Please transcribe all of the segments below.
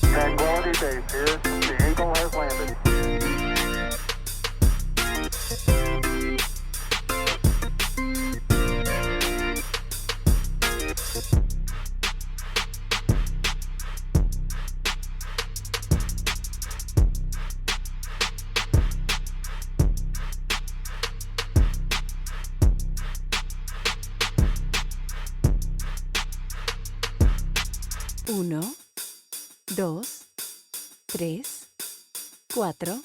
Tranquility Base here. The Eagle has landed. Uno, dos, tres, cuatro.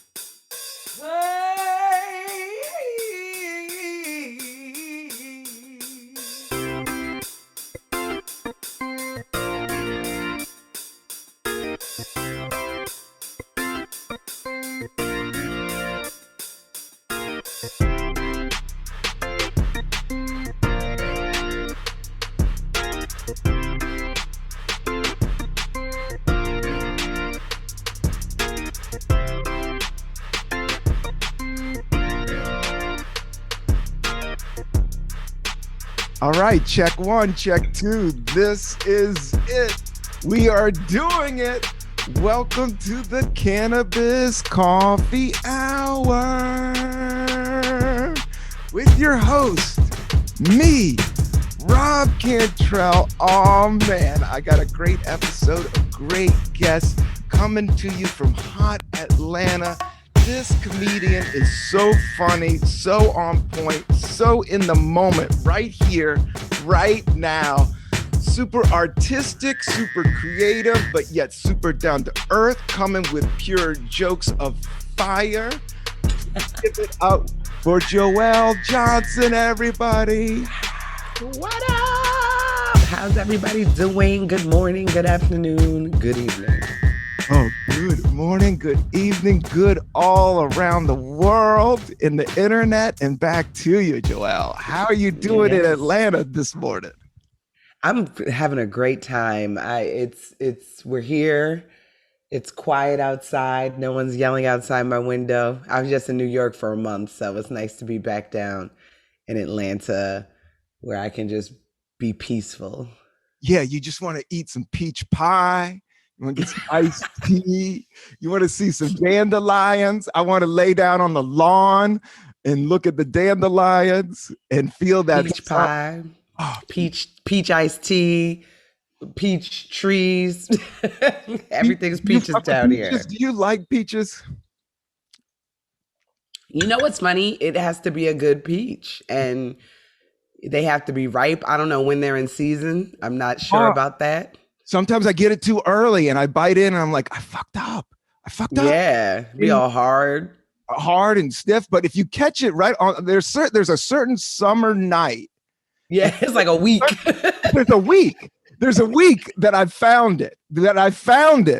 All right, check one, check two. This is it. We are doing it. Welcome to the Cannabis Coffee Hour with your host, me, Rob Cantrell. Oh man, I got a great episode of great guests coming to you from hot Atlanta. This comedian is so funny, so on point, so in the moment, right here, right now. Super artistic, super creative, but yet super down to earth, coming with pure jokes of fire. Give it up for Joyelle Johnson, everybody. What up? How's everybody doing? Good morning, good afternoon, good evening. Oh, good morning, good evening, good all around the world, in the internet, and back to you, Joelle. How are you doing in Atlanta this morning? I'm having a great time. We're here. It's quiet outside. No one's yelling outside my window. I was just in New York for a month, so it's nice to be back down in Atlanta where I can just be peaceful. Yeah, you just want to eat some peach pie. You want to get some iced tea. You want to see some dandelions. I want to lay down on the lawn and look at the dandelions and feel that peach pie, peach iced tea, peach trees. Everything's peaches down here. Do you like peaches? You know what's funny? It has to be a good peach, and they have to be ripe. I don't know when they're in season. I'm not sure about that. Sometimes I get it too early and I bite in and I'm like, I fucked up. Yeah, be all hard and stiff. But if you catch it right on, there's a certain summer night. Yeah, it's like a week. There's a week that I found it,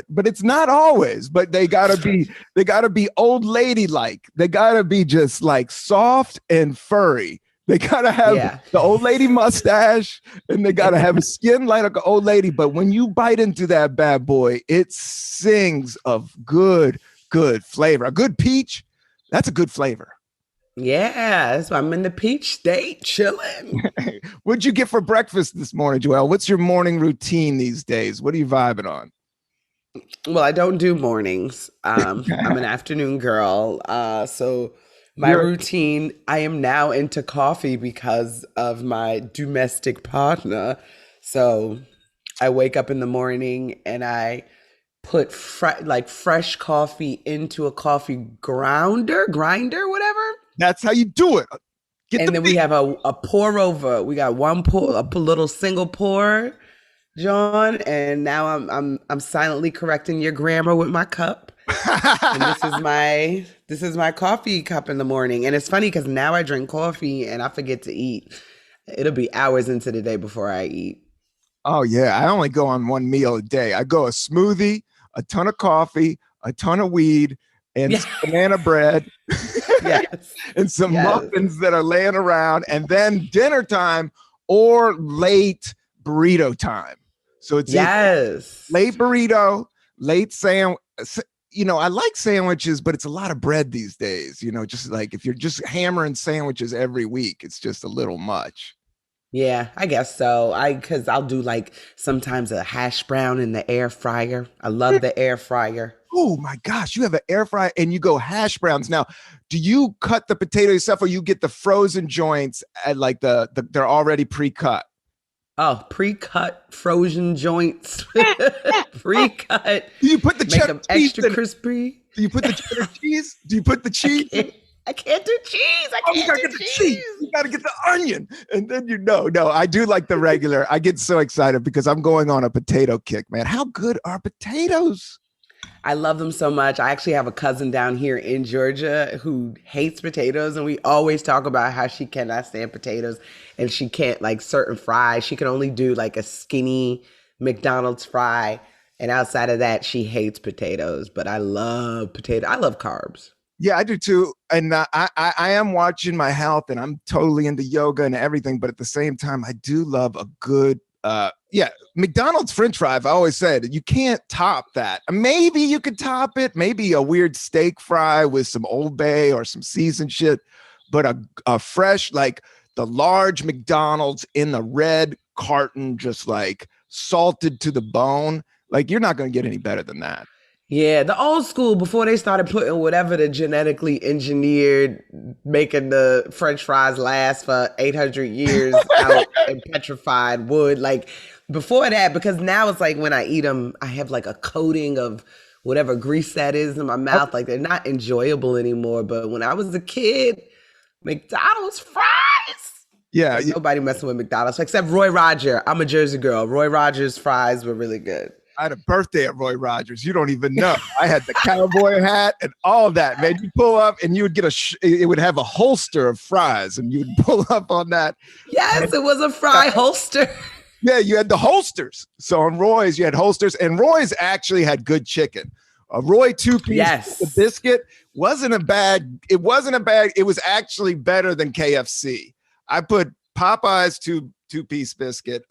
but it's not always. But they gotta be old lady like. They gotta be just like soft and furry. They gotta have the old lady mustache, and they gotta have a skin like an old lady. But when you bite into that bad boy, it sings of good flavor. A good peach, that's a good flavor. Yeah, so I'm in the peach state, chilling. What'd you get for breakfast this morning, Joelle? What's your morning routine these days? What are you vibing on? Well, I don't do mornings. I'm an afternoon girl. So my routine, I am now into coffee because of my domestic partner. So I wake up in the morning and I put fresh coffee into a coffee grinder, whatever. That's how you do it. We have a pour over. We got a little single pour, John. And now I'm silently correcting your grammar with my cup. And this is my coffee cup in the morning. And it's funny because now I drink coffee and I forget to eat. It'll be hours into the day before I eat. Oh yeah, I only go on one meal a day. I go a smoothie, a ton of coffee, a ton of weed, and some banana bread, and some muffins that are laying around, and then dinner time or late burrito time. So it's late burrito, late sandwich. I like sandwiches, but it's a lot of bread these days. Just like if you're just hammering sandwiches every week, it's just a little much. Yeah, I guess so. Because I'll do like sometimes a hash brown in the air fryer. I love the air fryer. Oh my gosh, you have an air fryer and you go hash browns. Now, do you cut the potato yourself or you get the frozen joints at like they're already pre-cut? Oh, pre-cut frozen joints, pre-cut. Do you put the Make cheddar them cheese extra in it? crispy. Do you put the cheddar cheese? Do you put the cheese? I can't do cheese. I Oh, you can't gotta do get the cheese. cheese. You gotta get the onion. And then no, I do like the regular. I get so excited because I'm going on a potato kick, man. How good are potatoes? I love them so much. I actually have a cousin down here in Georgia who hates potatoes, and we always talk about how she cannot stand potatoes and she can't like certain fries. She can only do like a skinny McDonald's fry. And outside of that, she hates potatoes. But I love potato. I love carbs. Yeah, I do too. And I am watching my health and I'm totally into yoga and everything. But at the same time, I do love a good, McDonald's French fry. I've always said you can't top that. Maybe you could top it. Maybe a weird steak fry with some Old Bay or some seasoned shit. But a fresh, like the large McDonald's in the red carton, just like salted to the bone. Like you're not going to get any better than that. Yeah, the old school before they started putting whatever the genetically engineered, making the French fries last for 800 years out in petrified wood. Like before that, because now it's like when I eat them, I have like a coating of whatever grease that is in my mouth. Like they're not enjoyable anymore. But when I was a kid, McDonald's fries. Yeah. Like, nobody messing with McDonald's except Roy Roger. I'm a Jersey girl. Roy Rogers fries were really good. I had a birthday at Roy Rogers. You don't even know. I had the cowboy hat and all that, man. You pull up and you would get it would have a holster of fries and you would pull up on that. Yes, it was a fry holster. Yeah, you had the holsters. So on Roy's, you had holsters and Roy's actually had good chicken. A Roy two-piece Yes. biscuit wasn't a bad. It was actually better than KFC. I put Popeye's two-piece biscuit,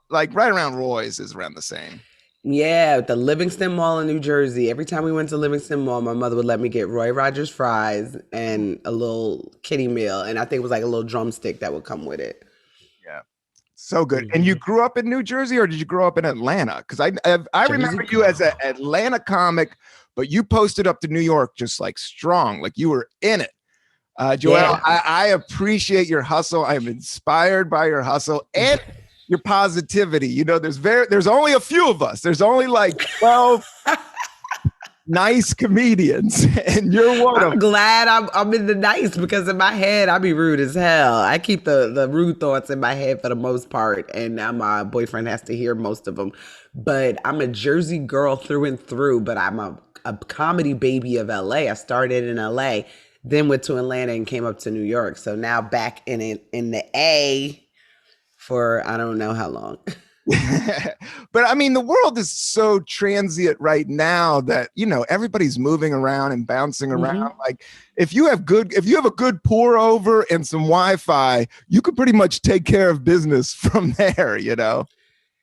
like right around Roy's is around the same. Yeah, the Livingston Mall in New Jersey. Every time we went to Livingston Mall, my mother would let me get Roy Rogers fries and a little kiddie meal. And I think it was like a little drumstick that would come with it. Yeah. So good. And you grew up in New Jersey or did you grow up in Atlanta? Because I remember you as an Atlanta comic, but you posted up to New York just like strong, like you were in it. Joyelle, Yeah. I appreciate your hustle. I am inspired by your hustle and your positivity. You know, there's only a few of us. There's only like 12 nice comedians, and you're one of I'm them. glad I'm in the nice because in my head, I be rude as hell. I keep the rude thoughts in my head for the most part. And now my boyfriend has to hear most of them. But I'm a Jersey girl through and through, but I'm a comedy baby of LA. I started in LA, then went to Atlanta and came up to New York. So now back in the A for I don't know how long. But I mean, the world is so transient right now that, you know, everybody's moving around and bouncing around. Like if you have a good pour over and some Wi-Fi, you could pretty much take care of business from there, you know?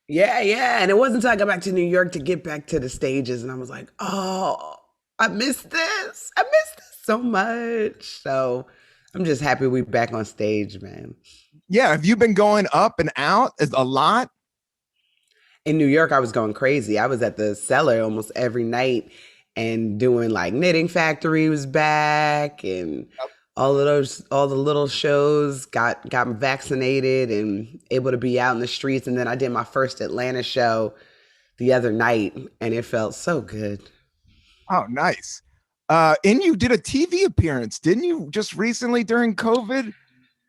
Yeah. And it wasn't until I got back to New York to get back to the stages. And I was like, oh, I miss this. I miss this so much. So I'm just happy we're back on stage, man. Yeah. Have you been going up and out a lot? In New York, I was going crazy. I was at the Cellar almost every night and doing like Knitting Factory was back and all the little shows, got vaccinated and able to be out in the streets. And then I did my first Atlanta show the other night and it felt so good. Oh, nice. And you did a TV appearance, didn't you, just recently during COVID?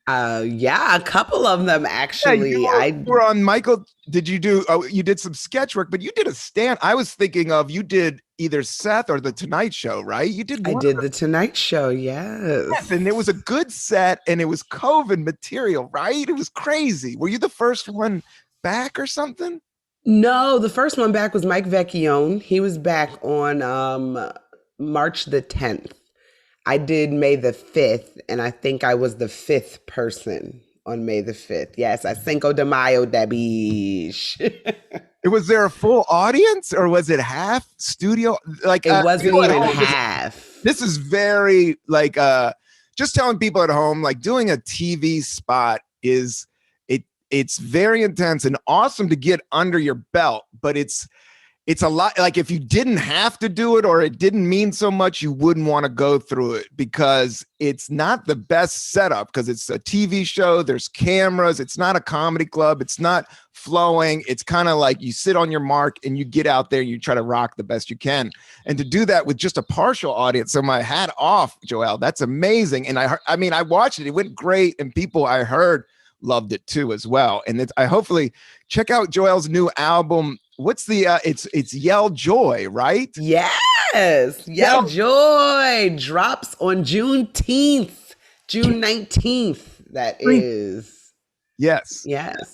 Yeah, a couple of them actually. Yeah, you were on Michael. Did you do? Oh, you did some sketch work, but you did a stand. I was thinking of you did either Seth or the Tonight Show, right? You did. I did the Tonight Show, yes, and it was a good set, and it was COVID material, right? It was crazy. Were you the first one back or something? No, the first one back was Mike Vecchione. He was back on March the 10th. I did May the 5th, and I think I was the 5th person on May the 5th. Yes, a Cinco de Mayo, that bish. Was there a full audience, or was it half studio? Like it wasn't even half. This is very like just telling people at home, like doing a TV spot It's very intense and awesome to get under your belt, but it's a lot. Like if you didn't have to do it or it didn't mean so much, you wouldn't want to go through it because it's not the best setup because it's a TV show. There's cameras. It's not a comedy club. It's not flowing. It's kind of like you sit on your mark and you get out there and you try to rock the best you can. And to do that with just a partial audience. So my hat off, Joyelle, that's amazing. And I watched it. It went great. And people I heard loved it too as well. And I hopefully check out Joyelle's new album. What's the it's Yell Joy, right? Yes. Yell Joy drops on Juneteenth, June 19th. That is. Yes.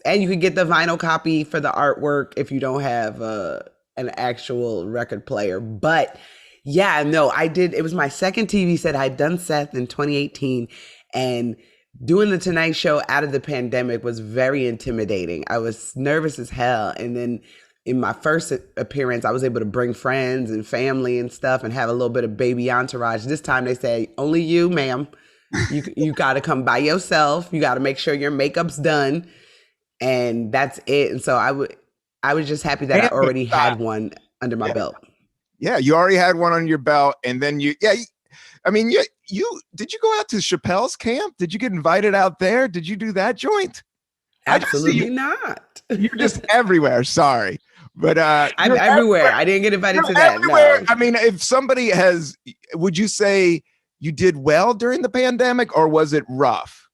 And you can get the vinyl copy for the artwork if you don't have an actual record player. But yeah, no, I did. It was my second TV set. I'd done Seth in 2018, and doing the Tonight Show out of the pandemic was very intimidating. I was nervous as hell. And then in my first appearance, I was able to bring friends and family and stuff and have a little bit of baby entourage. This time they say, only you, ma'am. You got to come by yourself. You got to make sure your makeup's done. And that's it. And so I was just happy that I already had one under my belt. Yeah, you already had one on your belt. And then you did you go out to Chappelle's camp? Did you get invited out there? Did you do that joint? Absolutely not. You're just everywhere. Sorry. But I'm everywhere. I didn't get invited to that. Everywhere. No. I mean, if somebody would you say you did well during the pandemic or was it rough?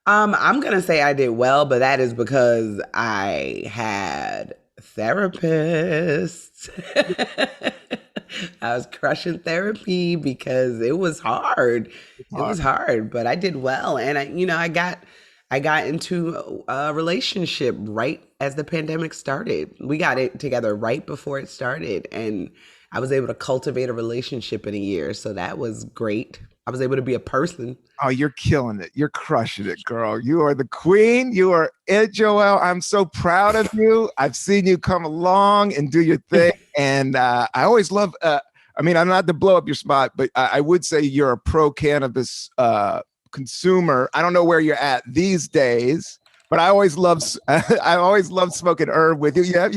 I'm going to say I did well, but that is because I had therapists. I was crushing therapy because it was hard. It was hard, but I did well. And I got into a relationship right as the pandemic started. We got it together right before it started. And I was able to cultivate a relationship in a year. So that was great. I was able to be a person. Oh, you're killing it. You're crushing it, girl. You are the queen. You are it, Joyelle. I'm so proud of you. I've seen you come along and do your thing. And I always love, I'm not to blow up your spot, but I would say you're a pro-cannabis consumer. I don't know where you're at these days, but I always love smoking herb with you. Yeah,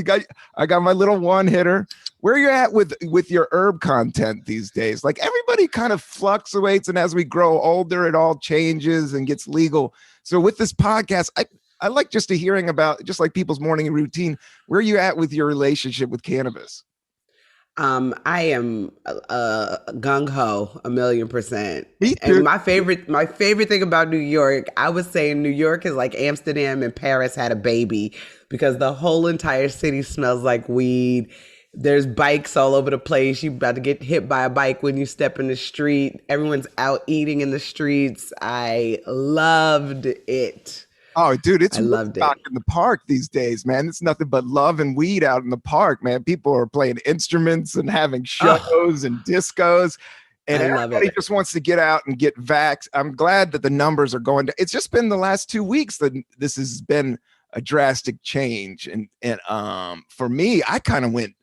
I got my little one hitter. Where you're at with your herb content these days? Like everybody kind of fluctuates, and as we grow older, it all changes and gets legal. So with this podcast, I like just to hearing about just like people's morning routine. Where are you at with your relationship with cannabis? I am gung ho 1,000,000%. Me too. And my favorite thing about New York, I was saying New York is like Amsterdam and Paris had a baby because the whole entire city smells like weed. There's bikes all over the place. You about to get hit by a bike when you step in the street. Everyone's out eating in the streets. I loved it. Oh, dude, I loved it. In the park these days, man. It's nothing but love and weed out in the park, man. People are playing instruments and having shows and discos. And everybody just wants to get out and get vaxxed. I'm glad that the numbers are going to. It's just been the last 2 weeks that this has been a drastic change. And for me, I kind of went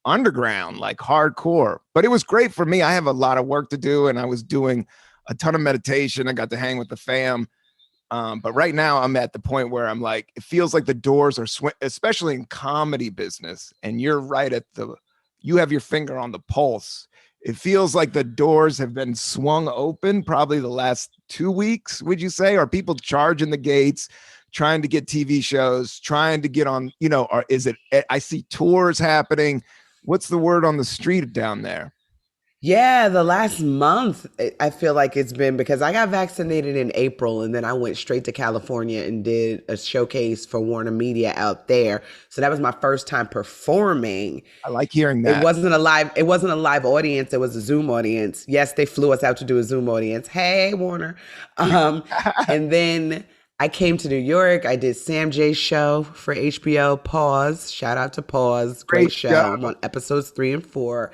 underground, like hardcore, but it was great for me. I have a lot of work to do, and I was doing a ton of meditation. I got to hang with the fam. But right now I'm at the point where I'm like, it feels like the doors are especially in comedy business. And you're right you have your finger on the pulse. It feels like the doors have been swung open probably the last 2 weeks. Would you say? Are people charging the gates, trying to get TV shows, trying to get on, or is it, I see tours happening. What's the word on the street down there? Yeah, the last month, I feel like it's been because I got vaccinated in April and then I went straight to California and did a showcase for Warner Media out there. So that was my first time performing. I like hearing that. It wasn't a live audience. It was a Zoom audience. Yes, they flew us out to do a Zoom audience. Hey, Warner. And then I came to New York. I did Sam J's show for HBO. Pause. Shout out to Pause. Great show. I'm on episodes 3 and 4.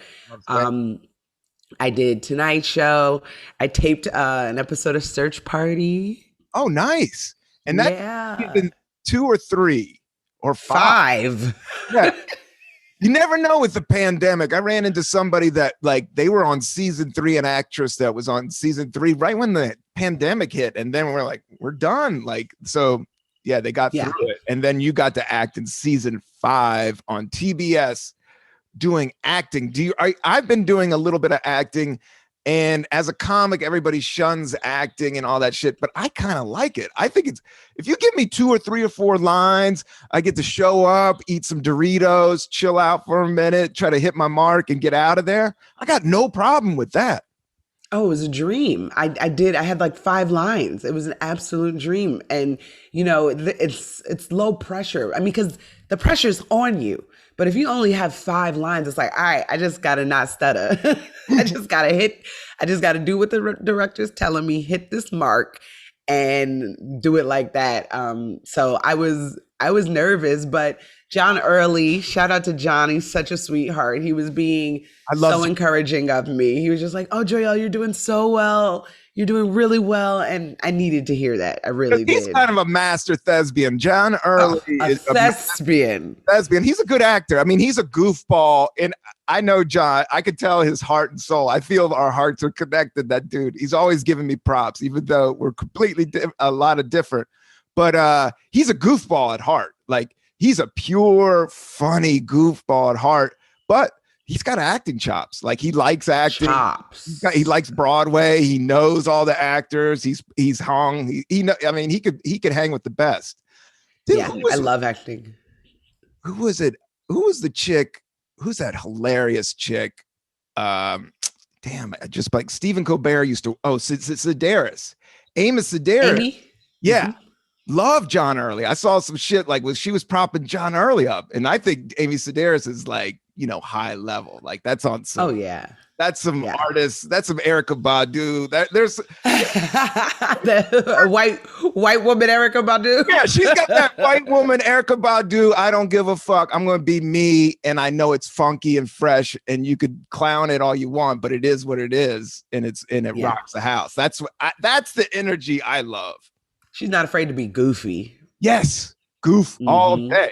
I did Tonight Show. I taped an episode of Search Party. Oh, nice. And that's season 2 or 3 or 5. Yeah. You never know with the pandemic. I ran into somebody that they were on season 3, an actress that was on season 3 right when the pandemic hit. And then we're like, we're done. So Yeah, they got through it. And then you got to act in season 5 on TBS doing acting. I've been doing a little bit of acting, and as a comic, everybody shuns acting and all that shit, but I kind of like it. I think if you give me 2 or 3 or 4 lines, I get to show up, eat some Doritos, chill out for a minute, try to hit my mark and get out of there. I got no problem with that. Oh, it was a dream. I had like 5 lines. It was an absolute dream. And, it's low pressure. I mean, because the pressure's on you. But if you only have 5 lines, it's like, all right, I just got to not stutter. I just got to do what the director's telling me, hit this mark and do it like that. So I was nervous, but John Early, shout out to John. He's such a sweetheart. He was being so encouraging of me. He was just like, oh, Joyelle, you're doing so well. You're doing really well. And I needed to hear that. I really did. He's kind of a master thespian. John Early is thespian. He's a good actor. I mean, he's a goofball. And I know John. I could tell his heart and soul. I feel our hearts are connected. That dude. He's always giving me props, even though we're completely a lot of different. But he's a goofball at heart. Like, he's a pure, funny goofball at heart. But he's got acting chops. Like, he likes acting. He likes Broadway. He knows all the actors. He's hung. He could hang with the best. I love acting. Who was it? Who was the chick? Who's that hilarious chick? Just like Stephen Colbert used to. Oh, Sedaris. Amos Sedaris. Amy? Yeah. Mm-hmm. Love John Early. I saw some shit like she was propping John Early up, and I think Amy Sedaris is like, high level. Like, that's on some. Oh yeah, that's some artists. That's some Erykah Badu. There's the white woman Erykah Badu. Yeah, she's got that white woman Erykah Badu. I don't give a fuck. I'm gonna be me, and I know it's funky and fresh, and you could clown it all you want, but it is what it is, and it rocks the house. That's the energy I love. She's not afraid to be goofy. Yes, goof all day.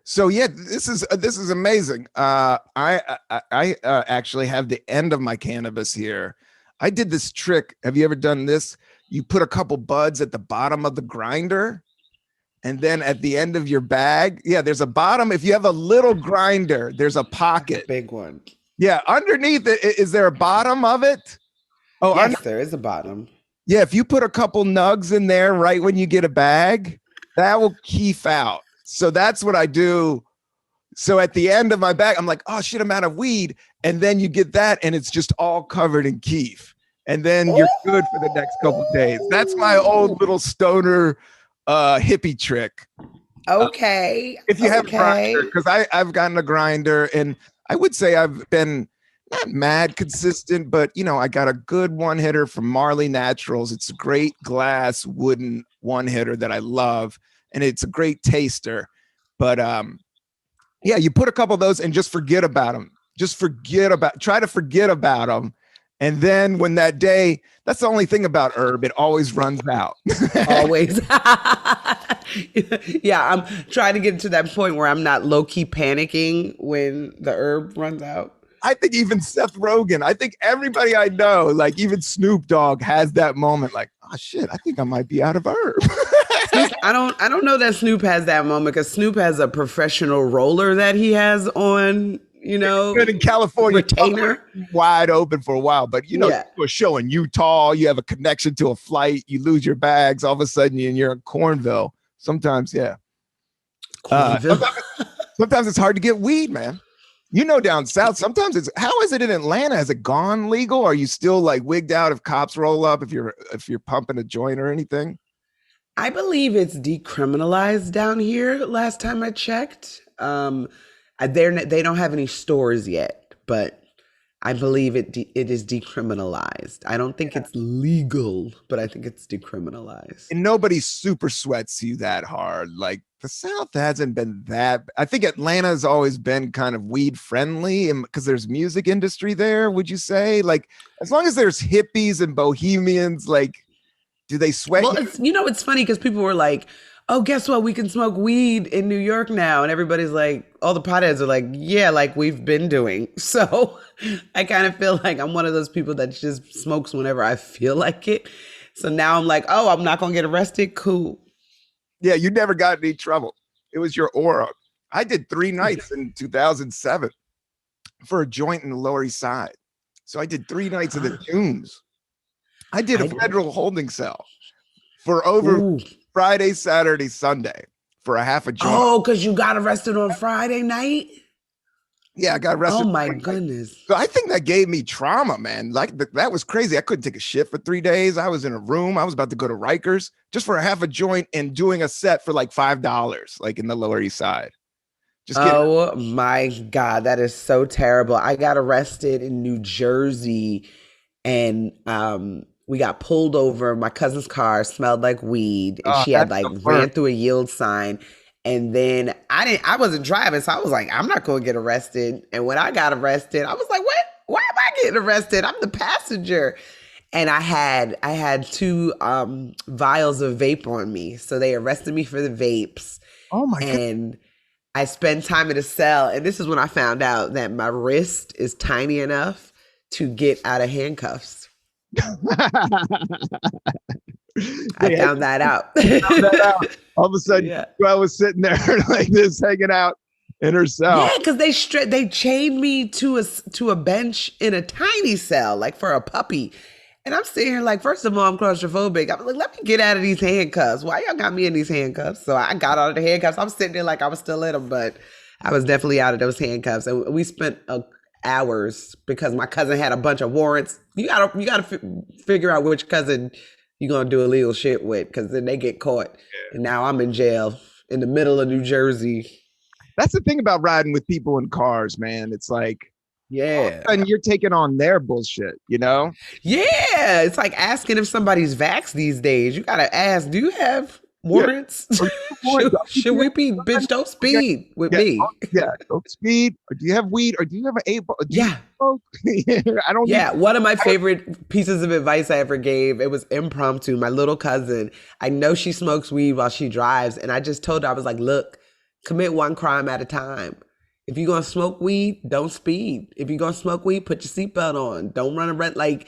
So this is amazing. I actually have the end of my cannabis here. I did this trick. Have you ever done this? You put a couple buds at the bottom of the grinder, and then at the end of your bag, there's a bottom. If you have a little grinder, there's a pocket. Big one. Yeah, underneath it, is there a bottom of it? Oh, yes, there is a bottom. Yeah, if you put a couple nugs in there right when you get a bag, that will keef out. So that's what I do. So at the end of my bag, I'm like, oh shit, I'm out of weed. And then you get that and it's just all covered in keef. And then you're good for the next couple of days. That's my old little stoner hippie trick. Okay. If you have a grinder, because I've gotten a grinder, and I would say I've been not mad consistent, but I got a good one hitter from Marley Naturals. It's a great glass wooden one hitter that I love, and it's a great taster. But you put a couple of those and just forget about them. Try to forget about them. And then when that day, that's the only thing about herb, it always runs out. Always. I'm trying to get to that point where I'm not low-key panicking when the herb runs out. I think even Seth Rogen, I think everybody I know, like even Snoop Dogg, has that moment like, oh shit, I think I might be out of herb. Snoop, I don't know that Snoop has that moment, because Snoop has a professional roller that he has on, Good in California, retainer, wide open for a while. But you're a show in Utah, you have a connection to a flight, you lose your bags, all of a sudden you're in Cornville. Sometimes, Cornville. Sometimes it's hard to get weed, man. Down south, sometimes how is it in Atlanta? Has it gone legal? Are you still like wigged out if cops roll up if you're pumping a joint or anything? I believe it's decriminalized down here. Last time I checked, they don't have any stores yet, but I believe it is decriminalized. I don't think it's legal, but I think it's decriminalized. And nobody super sweats you that hard. Like, the South hasn't been that. I think Atlanta's always been kind of weed friendly, and because there's music industry there. Would you say, like, as long as there's hippies and bohemians, like, do they sweat? Well, it's funny because people were like, oh, guess what? We can smoke weed in New York now. And everybody's like, all the potheads are like, yeah, like we've been doing. So I kind of feel like I'm one of those people that just smokes whenever I feel like it. So now I'm like, oh, I'm not gonna get arrested. Cool. Yeah, you never got in any trouble. It was your aura. I did 3 nights in 2007 for a joint in the Lower East Side. So I did 3 nights of the Tombs. I did a federal holding cell for over Ooh. Friday, Saturday, Sunday for a half a joint. Oh, because you got arrested on Friday night? Yeah, I got arrested. Oh my goodness. So I think that gave me trauma, man. Like that was crazy. I couldn't take a shit for 3 days. I was in a room. I was about to go to Rikers just for a half a joint and doing a set for like $5, like in the Lower East Side. Just kidding. Oh my God, that is so terrible. I got arrested in New Jersey and we got pulled over. My cousin's car smelled like weed and she had like ran through a yield sign. And then I wasn't driving, so I was like, I'm not gonna get arrested. And when I got arrested, I was like, what? Why am I getting arrested? I'm the passenger. And I had 2 vials of vape on me. So they arrested me for the vapes. Oh my God. And I spent time in a cell, and this is when I found out that my wrist is tiny enough to get out of handcuffs. I found that out. All of a sudden, I was sitting there like this, hanging out in her cell. Yeah, because they chained me to a bench in a tiny cell, like for a puppy. And I'm sitting here like, first of all, I'm claustrophobic. I was like, let me get out of these handcuffs. Why y'all got me in these handcuffs? So I got out of the handcuffs. I'm sitting there like I was still in them, but I was definitely out of those handcuffs. And we spent hours because my cousin had a bunch of warrants. You gotta figure out which cousin you're gonna do illegal shit with, because then they get caught. Yeah. And now I'm in jail in the middle of New Jersey. That's the thing about riding with people in cars, man. It's like, yeah, and you're taking on their bullshit, you know? Yeah, it's like asking if somebody's vaxxed these days. You gotta ask, do you have warrants? Yeah. should we be, bitch, don't speed with me. Yeah, don't speed. Or do you have weed? Or do you have an A? Yeah. I don't. Yeah, one of my favorite pieces of advice I ever gave, it was impromptu. My little cousin, I know she smokes weed while she drives. And I just told her, I was like, look, commit one crime at a time. If you're going to smoke weed, don't speed. If you're going to smoke weed, put your seatbelt on. Don't run a red, like,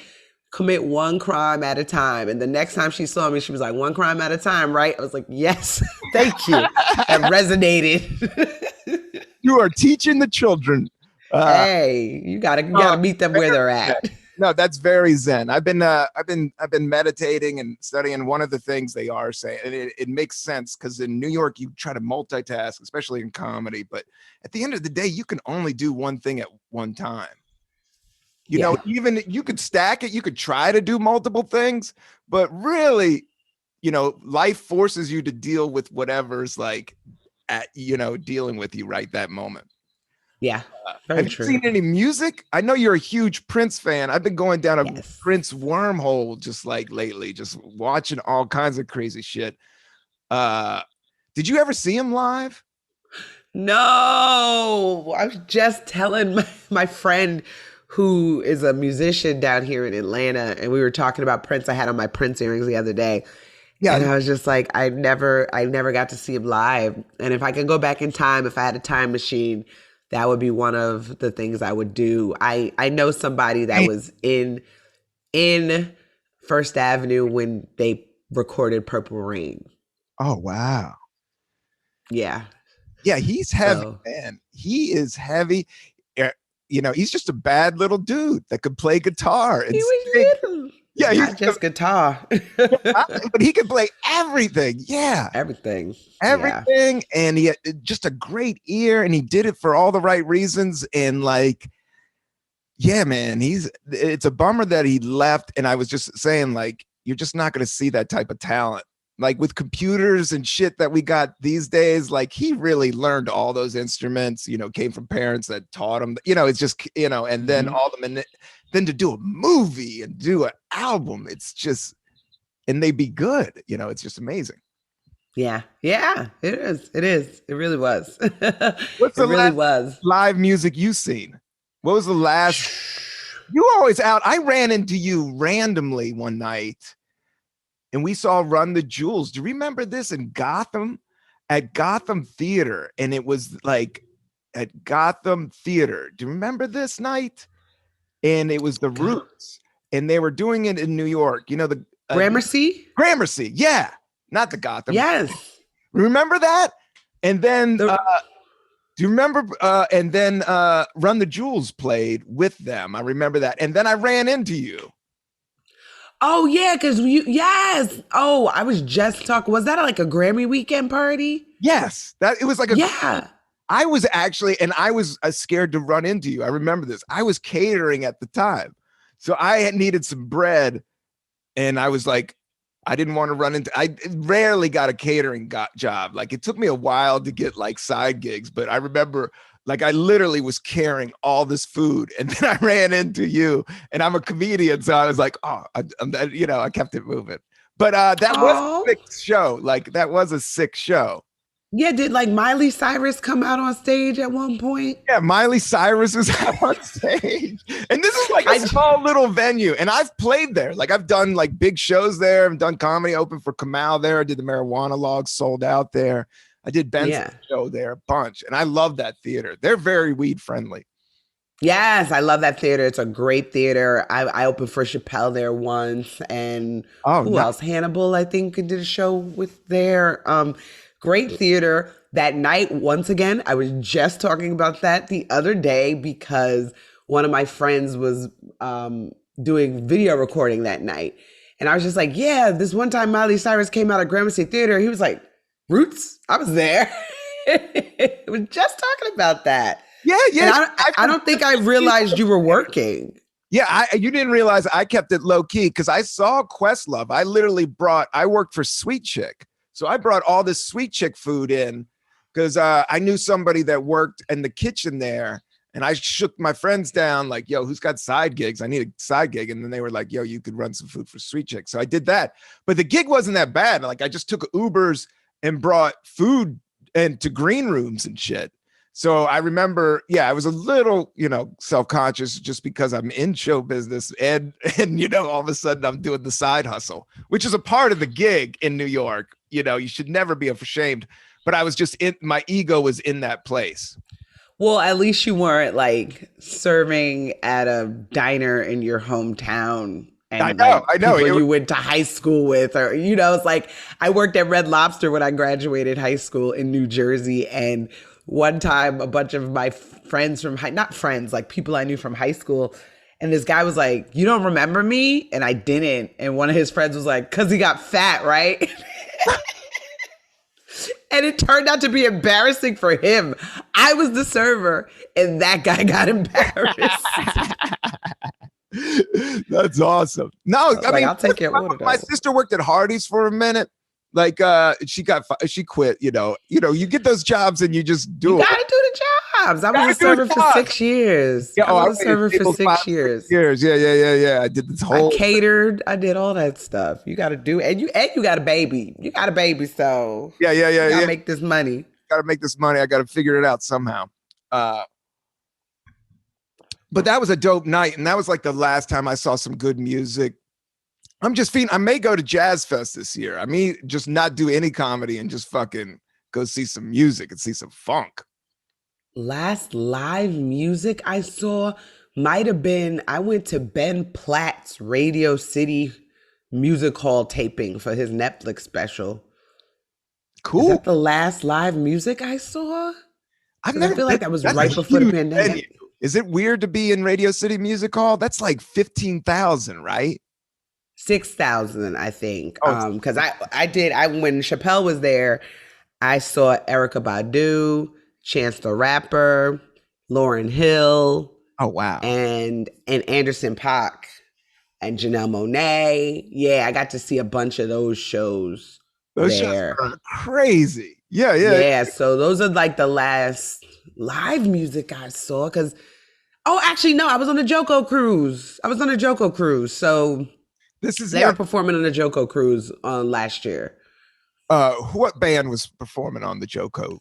commit one crime at a time. And the next time she saw me, she was like, one crime at a time, right? I was like, yes, thank you. That resonated. You are teaching the children. Hey, you gotta meet them where they're at. No, that's very Zen. I've been meditating and studying. One of the things they are saying, and it makes sense, because in New York you try to multitask, especially in comedy. But at the end of the day, you can only do one thing at one time. You know, even you could stack it. You could try to do multiple things, but really, you know, life forces you to deal with whatever's like, dealing with you right that moment. Yeah, have you seen any music? I know you're a huge Prince fan. I've been going down a Prince wormhole just like lately, just watching all kinds of crazy shit. Did you ever see him live? No, I was just telling my friend who is a musician down here in Atlanta, and we were talking about Prince. I had on my Prince earrings the other day. Yeah. And I was just like, I never got to see him live. And if I could go back in time, if I had a time machine, that would be one of the things I would do. I know somebody that was in First Avenue when they recorded Purple Rain. Oh, wow. Yeah. Yeah, he's heavy, man. He is heavy. You know, he's just a bad little dude that could play guitar. He was little. Yeah, not just guitar. But he could play everything. Yeah. Everything. Yeah. And he had just a great ear, and he did it for all the right reasons. And like, yeah, man, it's a bummer that he left. And I was just saying, like, you're just not going to see that type of talent. Like with computers and shit that we got these days, like he really learned all those instruments, you know, came from parents that taught him, you know, it's just, you know, and then then to do a movie and do an album, it's just, and they be good, you know, it's just amazing. Yeah. Yeah, it is. It really was. What's the last live music you've seen? What was the last? You were always out. I ran into you randomly one night and we saw Run the Jewels. Do you remember this in Gotham? At Gotham Theater. And it was like at Gotham Theater. Do you remember this night? And it was the Roots. And they were doing it in New York. You know, Gramercy? Gramercy, yeah. Not the Gotham. Yes. Remember that? And then The- do you remember and then Run the Jewels played with them. I remember that. And then I ran into you. Oh yeah, because yes. Oh, I was just talking. Was that like a Grammy weekend party? Yes. That it was like a Yeah. I was actually, and I was scared to run into you. I remember this. I was catering at the time. So I had needed some bread. And I was like, I didn't want to run into, I rarely got a catering job. Like it took me a while to get like side gigs, but I remember like I literally was carrying all this food and then I ran into you and I'm a comedian. So I was like, oh, I kept it moving. But that was a sick show. Like that was a sick show. Yeah, did like Miley Cyrus come out on stage at one point? Yeah, Miley Cyrus is out on stage. And this is like a small little venue. And I've played there. Like I've done like big shows there. I've done comedy, open for Kamal there. I did the Marijuana Logs, sold out there. I did Benson's show there a bunch. And I love that theater. They're very weed friendly. Yes, I love that theater. It's a great theater. I opened for Chappelle there once. And who else? Hannibal, I think, did a show with there. Great theater. That night, once again, I was just talking about that the other day because one of my friends was doing video recording that night. And I was just like, yeah, this one time Miley Cyrus came out of Gramercy Theater. He was like, Roots? I was there. I was just talking about that. Yeah. And I don't think I realized you were working. Yeah, you didn't realize I kept it low key because I saw Questlove. I worked for Sweet Chick. So I brought all this Sweet Chick food in because I knew somebody that worked in the kitchen there. And I shook my friends down like, yo, who's got side gigs? I need a side gig. And then they were like, yo, you could run some food for Sweet Chick. So I did that. But the gig wasn't that bad. Like I just took Ubers and brought food and to green rooms and shit. So I remember, I was a little, self-conscious just because I'm in show business and all of a sudden I'm doing the side hustle, which is a part of the gig in New York. You should never be ashamed, but I was just my ego was in that place. Well, at least you weren't like serving at a diner in your hometown. And I know. People you went to high school with, or, it's like I worked at Red Lobster when I graduated high school in New Jersey. And one time a bunch of my friends not friends, like people I knew from high school. And this guy was like, you don't remember me? And I didn't. And one of his friends was like, cause he got fat, right? And it turned out to be embarrassing for him. I was the server and that guy got embarrassed. That's awesome. No, I mean, I'll take your order. My sister worked at Hardee's for a minute. Like she quit, you get those jobs and you just do it. You gotta do the jobs. I was a server for 6 years. Yeah, I was a server for 6 years. Yeah. I did this whole. I catered. I did all that stuff. You got to do, and you got a baby. You got a baby, so yeah. You gotta make this money. Got to make this money. I got to figure it out somehow. But that was a dope night, and that was like the last time I saw some good music. I'm just feeling. I may go to Jazz Fest this year. I may just not do any comedy and just fucking go see some music and see some funk. Last live music I saw might have been, I went to Ben Platt's Radio City Music Hall taping for his Netflix special. Cool. Is that the last live music I saw? I feel like that was right before the pandemic. Venue. Is it weird to be in Radio City Music Hall? That's like 15,000, right? 6,000, I think. Because when Chappelle was there, I saw Erykah Badu, Chance the Rapper, Lauryn Hill. Oh wow. And Anderson .Paak and Janelle Monáe. Yeah, I got to see a bunch of those shows. Those there. shows are crazy. Yeah. Yeah, so those are like the last live music I saw. Actually, no, I was on the Joko cruise. So they were performing on the Joko cruise last year. What band was performing on the Joko?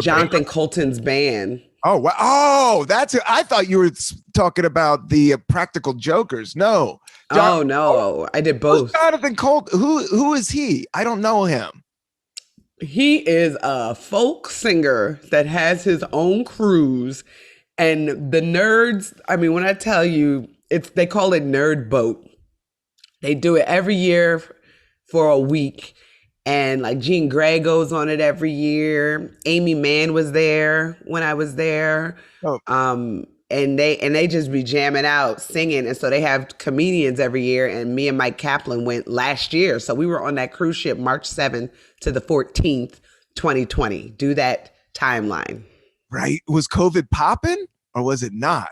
Jonathan Colton's band. Oh, wow. Oh, that's it. I thought you were talking about the Practical Jokers. No. No. I did both. Who's Jonathan Colton? Who is he? I don't know him. He is a folk singer that has his own cruise. And the nerds, I mean, when I tell you, they call it Nerd Boat. They do it every year for a week. And like Jean Grey goes on it every year. Amy Mann was there when I was there. Oh. And they just be jamming out, singing. And so they have comedians every year. And me and Mike Kaplan went last year. So we were on that cruise ship March 7th to the 14th, 2020. Do that timeline. Right. Was COVID popping or was it not?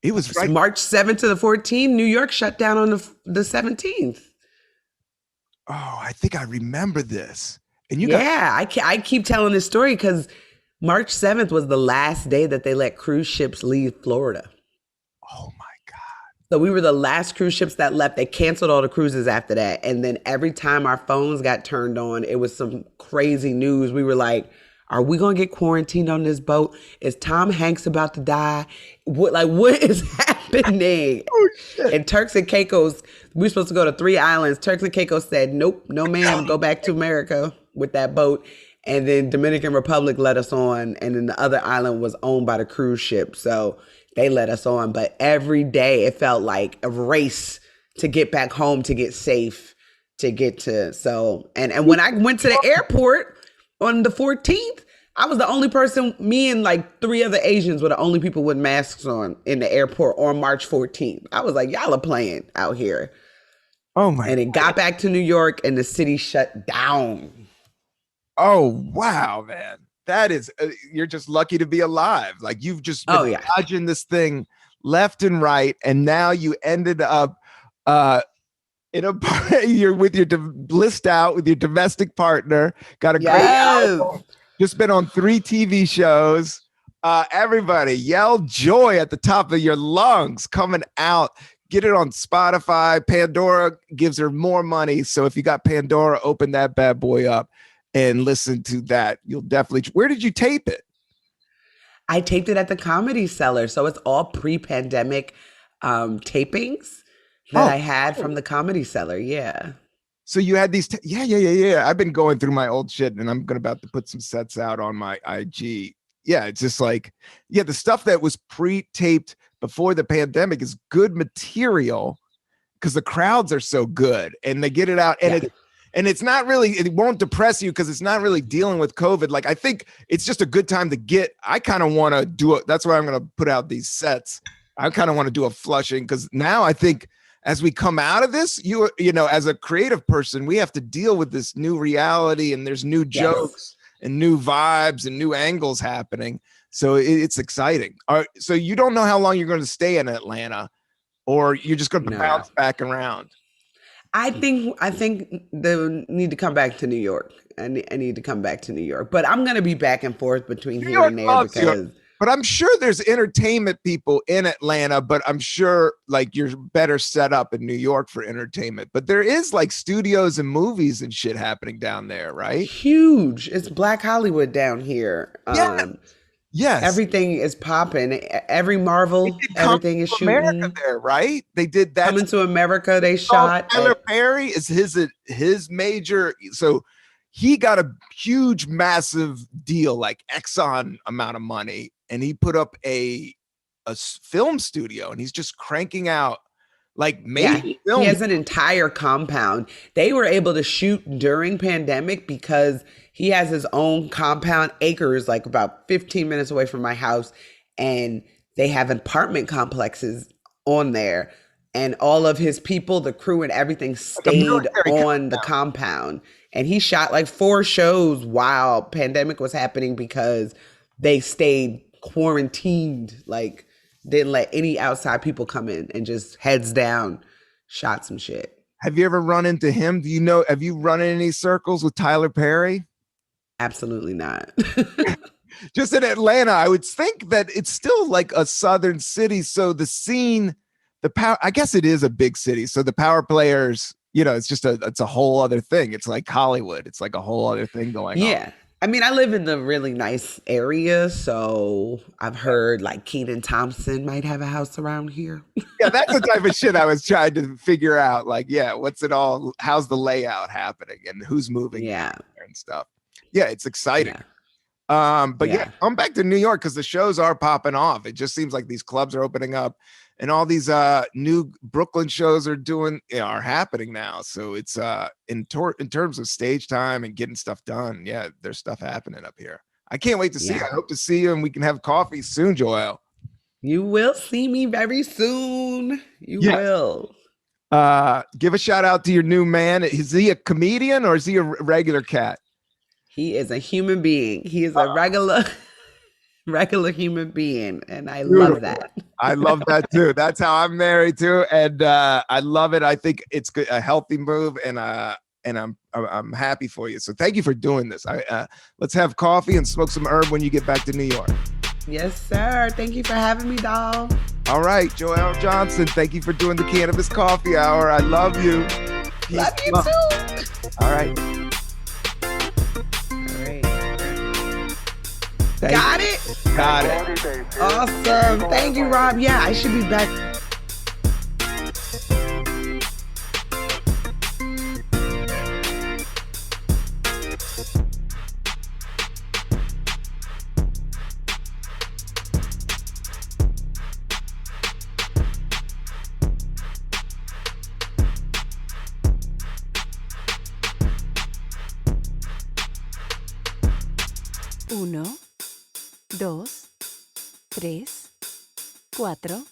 It was right. March 7th to the 14th. New York shut down on the 17th. Oh, I think I remember this. And I keep telling this story because March 7th was the last day that they let cruise ships leave Florida. Oh my God. So we were the last cruise ships that left. They canceled all the cruises after that. And then every time our phones got turned on, it was some crazy news. We were like, are we going to get quarantined on this boat? Is Tom Hanks about to die? What is happening? Oh, shit. And Turks and Caicos, we were supposed to go to 3 islands. Turks and Caicos said, nope, no ma'am, go back to America with that boat. And then Dominican Republic let us on. And then the other island was owned by the cruise ship. So they let us on. But every day it felt like a race to get back home, to get safe, to get to. So, and when I went to the airport on the 14th, I was the only person, me and like 3 other Asians were the only people with masks on in the airport on March 14th. I was like, y'all are playing out here. Oh my. And it got back to New York and the city shut down. Oh, wow, man. That is, you're just lucky to be alive. Like you've just been dodging this thing left and right. And now you ended up you're with your blissed out with your domestic partner, got a great album, just been on 3 TV shows. Everybody yell joy at the top of your lungs coming out. Get it on Spotify. Pandora gives her more money. So if you got Pandora, open that bad boy up and listen to that. You'll definitely. Where did you tape it? I taped it at the Comedy Cellar. So it's all pre-pandemic tapings that I had from the Comedy Cellar. Yeah. So you had these. Yeah. I've been going through my old shit and I'm about to put some sets out on my IG. Yeah. It's just like, the stuff that was pre-taped before the pandemic is good material because the crowds are so good and they get it out and it's not really, it won't depress you because it's not really dealing with COVID. Like, I think it's just a good time to I kind of want to do it. That's why I'm going to put out these sets. I kind of want to do a Flushing because now I think as we come out of this, you know, as a creative person, we have to deal with this new reality and there's new jokes and new vibes and new angles happening. So it's exciting. So you don't know how long you're going to stay in Atlanta or you're just going to bounce back around. I think they need to come back to New York. I need to come back to New York, but I'm going to be back and forth between here and there because. But I'm sure there's entertainment people in Atlanta, but I'm sure like you're better set up in New York for entertainment. But there is like studios and movies and shit happening down there, right? Huge. It's Black Hollywood down here. Yes. Everything is popping. Every Marvel, everything is shooting. America there, right? They did that. Coming to America, they shot. Tyler Perry is his major. So he got a huge, massive deal, like Exxon amount of money. And he put up a film studio and he's just cranking out like films. He has an entire compound. They were able to shoot during pandemic because he has his own compound, acres, like about 15 minutes away from my house. And they have apartment complexes on there. And all of his people, the crew and everything stayed on the compound. And he shot like 4 shows while pandemic was happening because they stayed quarantined, like didn't let any outside people come in and just heads down shot some shit. Have you ever run into him? Have you run in any circles with Tyler Perry? Absolutely not. Just in Atlanta, I would think that it's still like a southern city. So the scene, the power, I guess it is a big city. So the power players, it's a whole other thing. It's like Hollywood. It's like a whole other thing going on. Yeah. I mean, I live in a really nice area, so I've heard like Kenan Thompson might have a house around here. Yeah, that's the type of shit I was trying to figure out. Like, what's it all? How's the layout happening and who's moving? And stuff. Yeah, it's exciting. But yeah, Yeah. I'm back to New York because the shows are popping off. It just seems like these clubs are opening up, and all these new Brooklyn shows are happening now. So it's in terms of stage time and getting stuff done. Yeah, there's stuff happening up here. I can't wait to see. Yeah. I hope to see you and we can have coffee soon, Joelle. You will see me very soon. You Yes. will. Give a shout out to your new man. Is he a comedian or is he a regular cat? He is a human being. He is a regular human being, and I love Beautiful. that. I love that too. That's how I'm married too, and I love it. I think it's good, a healthy move, and I'm happy for you. So thank you for doing this. Let's have coffee and smoke some herb when you get back to New York. Yes, sir. Thank you for having me, doll. All right, Joyelle Johnson. Thank you for doing the Cannabis Coffee Hour. I love you. Peace. Love you too. All right. All right. Thank Got you. it. Got it. Quality days here. Awesome. The Eagle Thank has you, landed. Rob. Yeah, I should be back. Uno, dos, tres, cuatro.